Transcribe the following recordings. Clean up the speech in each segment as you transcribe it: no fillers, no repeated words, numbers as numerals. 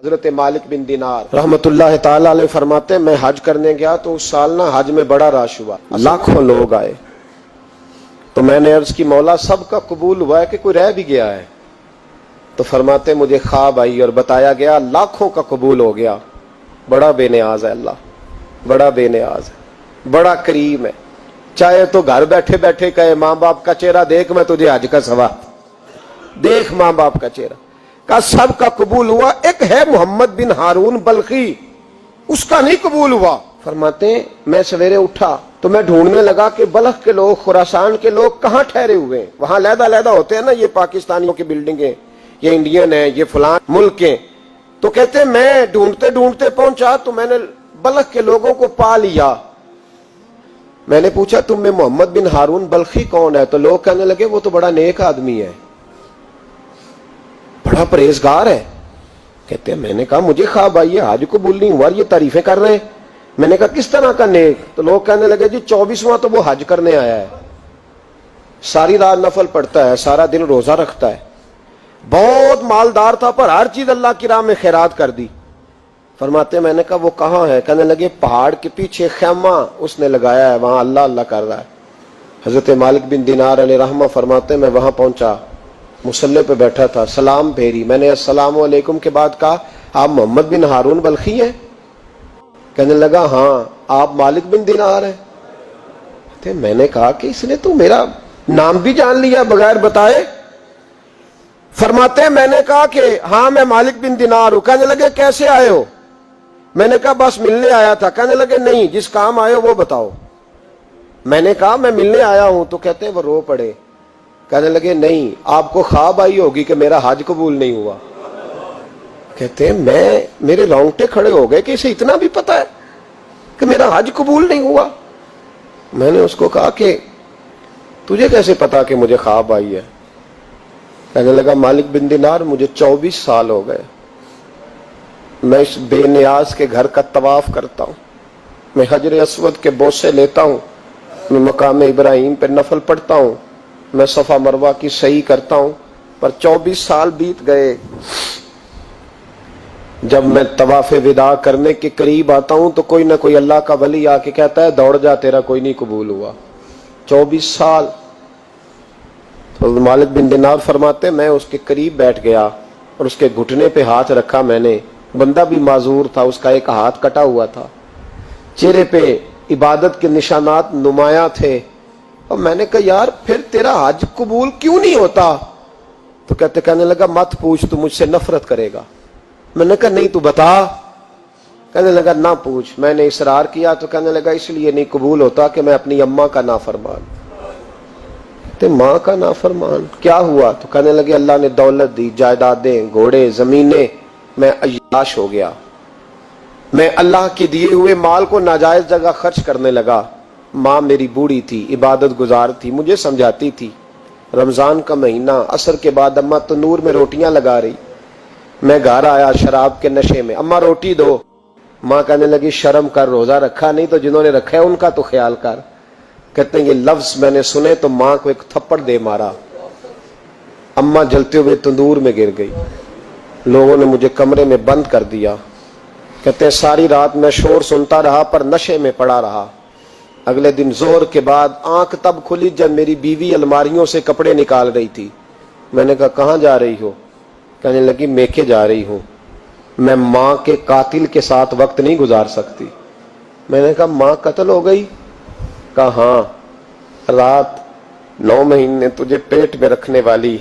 حضرت مالک بن دینار رحمت اللہ تعالیٰ علیہ فرماتے ہیں میں حج کرنے گیا تو اس سال نا حج میں بڑا رش ہوا، لاکھوں لوگ آئے، تو میں نے عرض کی مولا سب کا قبول ہوا ہے کہ کوئی رہ بھی گیا ہے؟ تو فرماتے مجھے خواب آئی اور بتایا گیا لاکھوں کا قبول ہو گیا۔ بڑا بے نیاز ہے اللہ، بڑا بے نیاز ہے، بڑا کریم ہے، چاہے تو گھر بیٹھے بیٹھے کہے ماں باپ کا چہرہ دیکھ میں تجھے حج کا ثواب دیکھ، ماں باپ کا چہرہ کا سب کا قبول ہوا، ایک ہے محمد بن ہارون بلخی اس کا نہیں قبول ہوا۔ فرماتے ہیں میں سویرے اٹھا تو میں ڈھونڈنے لگا کہ بلخ کے لوگ، خراسان کے لوگ کہاں ٹھہرے ہوئے ہیں، وہاں علیحدہ علیحدہ ہوتے ہیں نا، یہ پاکستانیوں کی بلڈنگیں، یہ انڈین ہیں، یہ فلان ملک ہیں، تو کہتے ہیں میں ڈھونڈتے ڈھونڈتے پہنچا تو میں نے بلخ کے لوگوں کو پا لیا۔ میں نے پوچھا تم میں محمد بن ہارون بلخی کون ہے؟ تو لوگ کہنے لگے وہ تو بڑا نیک آدمی ہے، بڑا پرہیزگار ہے۔ کہتے ہیں میں نے کہا مجھے خواب آئی ہے، حج قبول نہیں ہوا، یہ تعریفیں کر رہے ہیں۔ میں نے کہا کس طرح کا نیک؟ تو لوگ کہنے لگے جی 24واں تو وہ حج کرنے آیا ہے، ساری رات نفل پڑھتا ہے، سارا دن روزہ رکھتا ہے، بہت مالدار تھا پر ہر چیز اللہ کی راہ میں خیرات کر دی۔ فرماتے میں نے کہا وہ کہاں ہے؟ کہنے لگے پہاڑ کے پیچھے خیمہ اس نے لگایا ہے، وہاں اللہ اللہ کر رہا ہے۔ حضرت مالک بن دینار علیہ رحمہ فرماتے میں وہاں پہنچا، مصلی پہ بیٹھا تھا، سلام پھیری، میں نے السلام علیکم کے بعد کہا آپ محمد بن ہارون بلخی ہیں؟ کہنے لگا ہاں۔ آپ مالک بن دینار ہیں؟ میں نے کہا کہ اس نے تو میرا نام بھی جان لیا بغیر بتائے۔ فرماتے ہیں میں نے کہا کہ ہاں میں مالک بن دینار ہوں۔ کہنے لگے کیسے آئے ہو؟ میں نے کہا بس ملنے آیا تھا۔ کہنے لگے نہیں، جس کام آئے ہو وہ بتاؤ۔ میں نے کہا میں ملنے آیا ہوں، تو کہتے ہیں وہ رو پڑے، کہنے لگے نہیں آپ کو خواب آئی ہوگی کہ میرا حج قبول نہیں ہوا۔ کہتے ہیں میرے رونگٹے کھڑے ہو گئے کہ اسے اتنا بھی پتا ہے کہ میرا حج قبول نہیں ہوا۔ میں نے اس کو کہا کہ تجھے کیسے پتا کہ مجھے خواب آئی ہے؟ کہنے لگا مالک بن دینار مجھے 24 سال ہو گئے، میں اس بے نیاز کے گھر کا طواف کرتا ہوں، میں حجر اسود کے بوسے لیتا ہوں، میں مقام ابراہیم پہ نفل پڑھتا ہوں، میں صفا مروہ کی سعی کرتا ہوں، پر 24 سال بیت گئے۔ جب میں طواف وداع کرنے کے قریب آتا ہوں تو کوئی نہ کوئی اللہ کا ولی آ کے کہتا ہے دوڑ جا تیرا کوئی نہیں قبول ہوا۔ 24 سال۔ تو مالک بن دینار فرماتے میں اس کے قریب بیٹھ گیا اور اس کے گھٹنے پہ ہاتھ رکھا، میں نے، بندہ بھی معذور تھا، اس کا ایک ہاتھ کٹا ہوا تھا، چہرے پہ عبادت کے نشانات نمایاں تھے، اور میں نے کہا یار پھر تیرا حج قبول کیوں نہیں ہوتا؟ تو کہنے لگا مت پوچھ، تو مجھ سے نفرت کرے گا۔ میں نے کہا نہیں تو بتا۔ کہنے لگا نہ پوچھ۔ میں نے اصرار کیا تو کہنے لگا اس لیے نہیں قبول ہوتا کہ میں اپنی اماں کا نافرمان۔ کہتے ماں کا نافرمان کیا ہوا؟ تو کہنے لگے اللہ نے دولت دی، جائیدادیں، گھوڑے، زمینیں، میں عیاش ہو گیا، میں اللہ کے دیے ہوئے مال کو ناجائز جگہ خرچ کرنے لگا۔ ماں میری بوڑھی تھی، عبادت گزار تھی، مجھے سمجھاتی تھی۔ رمضان کا مہینہ، عصر کے بعد اماں تنور میں روٹیاں لگا رہی، میں گھر آیا شراب کے نشے میں، اماں روٹی دو۔ ماں کہنے لگی شرم کر، روزہ رکھا نہیں تو جنہوں نے رکھا ہے ان کا تو خیال کر۔ کہتے ہیں یہ لفظ میں نے سنے تو ماں کو ایک تھپڑ دے مارا، اماں جلتے ہوئے تندور میں گر گئی، لوگوں نے مجھے کمرے میں بند کر دیا۔ کہتے ہیں ساری رات میں شور سنتا رہا پر نشے میں پڑا رہا۔ اگلے دن ظہر کے بعد آنکھ تب کھلی جب میری بیوی الماریوں سے کپڑے نکال رہی تھی۔ میں نے کہا کہاں جا رہی ہو؟ کہنے لگی میکے جا رہی ہوں، میں ماں کے قاتل کے ساتھ وقت نہیں گزار سکتی۔ میں نے کہا ماں قتل ہو گئی؟ کہا ہاں، رات 9 مہینے تجھے پیٹ میں رکھنے والی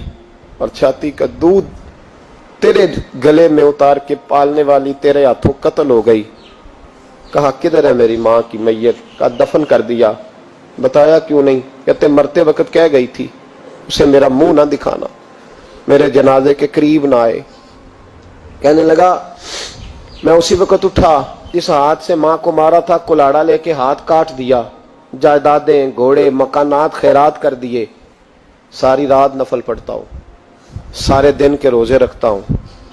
اور چھاتی کا دودھ تیرے گلے میں اتار کے پالنے والی تیرے ہاتھوں قتل ہو گئی۔ کہا کدھر ہے میری ماں کی میت؟ کہا دفن کر دیا۔ بتایا کیوں نہیں؟ کہتے مرتے وقت کہہ گئی تھی اسے میرا منہ نہ دکھانا، میرے جنازے کے قریب نہ آئے۔ کہنے لگا میں اسی وقت اٹھا جس ہاتھ سے ماں کو مارا تھا، کلاڑا لے کے ہاتھ کاٹ دیا، جائیدادیں، گھوڑے، مکانات خیرات کر دیے۔ ساری رات نفل پڑھتا ہوں، سارے دن کے روزے رکھتا ہوں،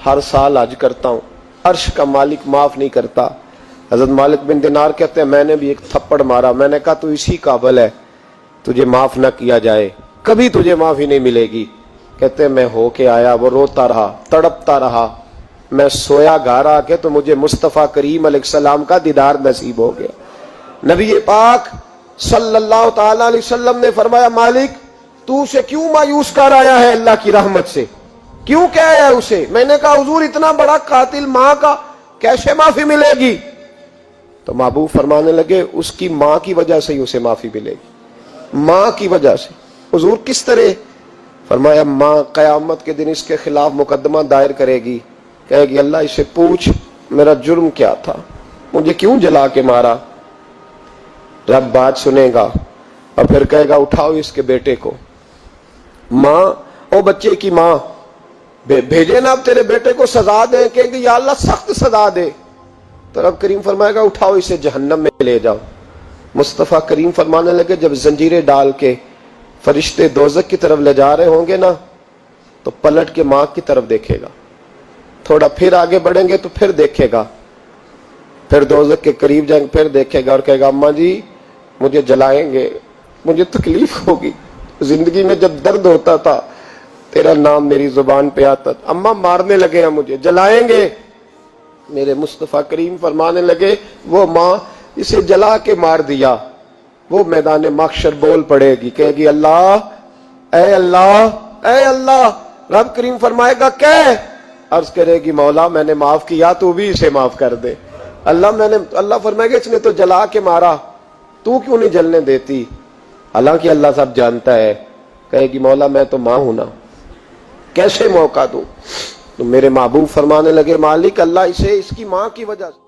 ہر سال حج کرتا ہوں، عرش کا مالک معاف نہیں کرتا۔ حضرت مالک بن دینار کہتے ہیں میں نے بھی ایک تھپڑ مارا، میں نے کہا تو اسی قابل ہے تجھے معاف نہ کیا جائے، کبھی تجھے معافی نہیں ملے گی۔ کہتے ہیں میں ہو کے آیا، وہ روتا رہا، تڑپتا رہا، میں سویا گھر آ کے تو مجھے مصطفیٰ کریم علیہ السلام کا دیدار نصیب ہو گیا. نبی پاک صلی اللہ تعالی علیہ وسلم نے فرمایا مالک تو اسے کیوں مایوس کر آیا ہے اللہ کی رحمت سے, کیوں کہہ آیا اسے؟ میں نے کہا حضور اتنا بڑا قاتل ماں کا کیسے معافی ملے گی؟ تو محبوب فرمانے لگے اس کی ماں کی وجہ سے ہی اسے معافی ملے گی, ماں کی وجہ سے. حضور کس طرح؟ فرمایا ماں قیامت کے دن اس کے خلاف مقدمہ دائر کرے گی, کہے گی اللہ اسے پوچھ میرا جرم کیا تھا, مجھے کیوں جلا کے مارا؟ رب بات سنے گا اور پھر کہے گا اٹھاؤ اس کے بیٹے کو. ماں او بچے کی ماں بھیجے نا اب تیرے بیٹے کو سزا دے, کہیں گے یا اللہ سخت سزا دے. تو رب کریم فرمائے گا اٹھاؤ اسے جہنم میں لے جاؤ. مصطفیٰ کریم فرمانے لگے جب زنجیریں ڈال کے فرشتے دوزخ کی طرف لے جا رہے ہوں گے نا تو پلٹ کے ماں کی طرف دیکھے گا, تھوڑا پھر آگے بڑھیں گے تو پھر دیکھے گا, پھر دوزخ کے قریب جائیں گے پھر دیکھے گا اور کہے گا اماں جی مجھے جلائیں گے, مجھے تکلیف ہوگی, زندگی میں جب درد ہوتا تھا تیرا نام میری زبان پہ آتا تھا, اماں مارنے لگے ہیں مجھے جلائیں گے. میرے مصطفیٰ کریم فرمانے لگے وہ ماں اسے جلا کے مار دیا, وہ میدان محشر بول پڑے گی, کہے گی اللہ اے اللہ اے اللہ. رب کریم فرمائے گا کہ عرض کرے گی مولا میں نے معاف کیا تو بھی اسے معاف کر دے. اللہ فرمائے گا اس نے تو جلا کے مارا تو کیوں نہیں جلنے دیتی؟ حالانکہ اللہ سب جانتا ہے. کہے گی مولا میں تو ماں ہوں نا, کیسے موقع دوں؟ تو میرے محبوب فرمانے لگے مالک اللہ اسے اس کی ماں کی وجہ سے